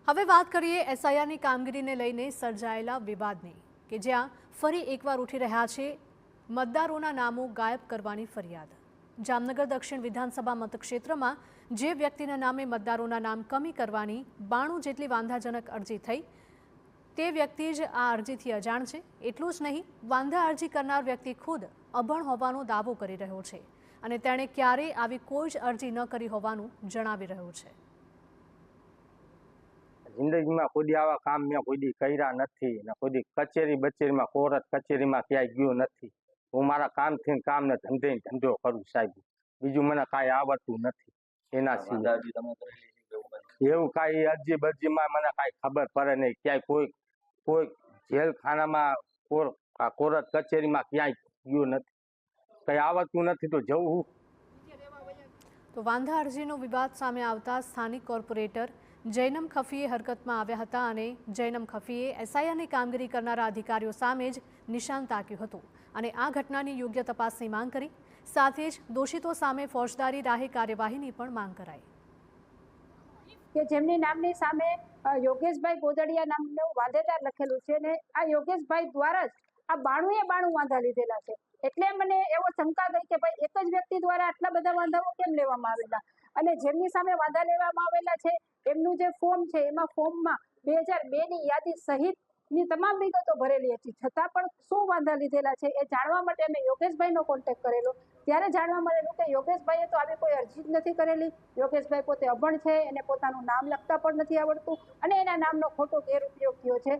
હવે વાત કરીએ એસઆઈઆરની કામગીરીને લઈને સર્જાયેલા વિવાદની, કે જ્યાં ફરી એકવાર ઉઠી રહ્યા છે મતદારોના નામો ગાયબ કરવાની ફરિયાદ। જામનગર દક્ષિણ વિધાનસભા મતક્ષેત્રમાં જે વ્યક્તિના નામે મતદારોના નામ કમી કરવાની 92 જેટલી વાંધાજનક અરજી થઈ, તે વ્યક્તિ જ આ અરજીથી અજાણ છે। એટલું જ નહીં, વાંધા અરજી કરનાર વ્યક્તિ ખુદ અભણ હોવાનો દાવો કરી રહ્યો છે અને તેણે ક્યારેય આવી કોઈ જ અરજી ન કરી હોવાનું જણાવી રહ્યો છે। જિંદગીમાં કોઈ આવા કામ મેં કોઈ કર્યા નથી ને કોઈ કચેરી બચેરીમાં કોર્ટ કચેરીમાં ક્યાંય ગયો નથી। હું મારા કામથી કામ ને ધંધો કરું સાહેબ, બીજું મને કાંઈ આવડતું નથી। એના સિવાય એવું કાંઈ અરજી બરજીમાં મને કાંઈ ખબર પડે નહીં। ક્યાંય કોઈ જેલખાનામાં કોર્ટ કચેરીમાં ક્યાંય ગયો નથી, કંઈ આવડતું નથી તો જવું। તો વાંધા અરજીનો વિવાદ સામે આવતા સ્થાનિક કોર્પોરેટર જૈનમ ખફીએ હરકતમાં આવ્યા હતા અને જૈનમ ખફીએ એસઆઈઆરની કામગીરી કરનારા અધિકારીઓ સામે જ નિશાન તાક્યું હતું અને આ ઘટનાની યોગ્ય તપાસની માંગ કરી। સાથે જ દોષિતો સામે ફોજદારી રાહે કાર્યવાહીની પણ માંગ કરાઈ। કે જેમની નામની સામે યોગેશભાઈ ગોદડિયા નામનું વાંધેદાર લખેલું છે ને આ યોગેશભાઈ દ્વારા જ આ 92 વાંધા લીધેલા છે। એટલે મને એવો શંકા ગઈ કે ભાઈ એક જ વ્યક્તિ દ્વારા આટલા બધા વાંધાઓ કેમ લેવામાં આવેલા, અને જેમની સામે વાંધા લેવામાં આવેલા છે એમનું જે ફોર્મ છે એમાં ફોર્મમાં 2002ની યાદી સહિતની તમામ વિગતો ભરેલી હતી, છતાં પણ શું વાંધા લીધેલા છે એ જાણવા માટે અમે યોગેશભાઈનો કોન્ટેક્ટ કરેલો। ત્યારે જાણવા મળેલું કે યોગેશભાઈએ તો આવી કોઈ અરજી જ નથી કરેલી। યોગેશભાઈ પોતે અભણ છે, એને પોતાનું નામ લખતા પણ નથી આવડતું અને એના નામનો ખોટો ગેરઉપયોગ થયો છે।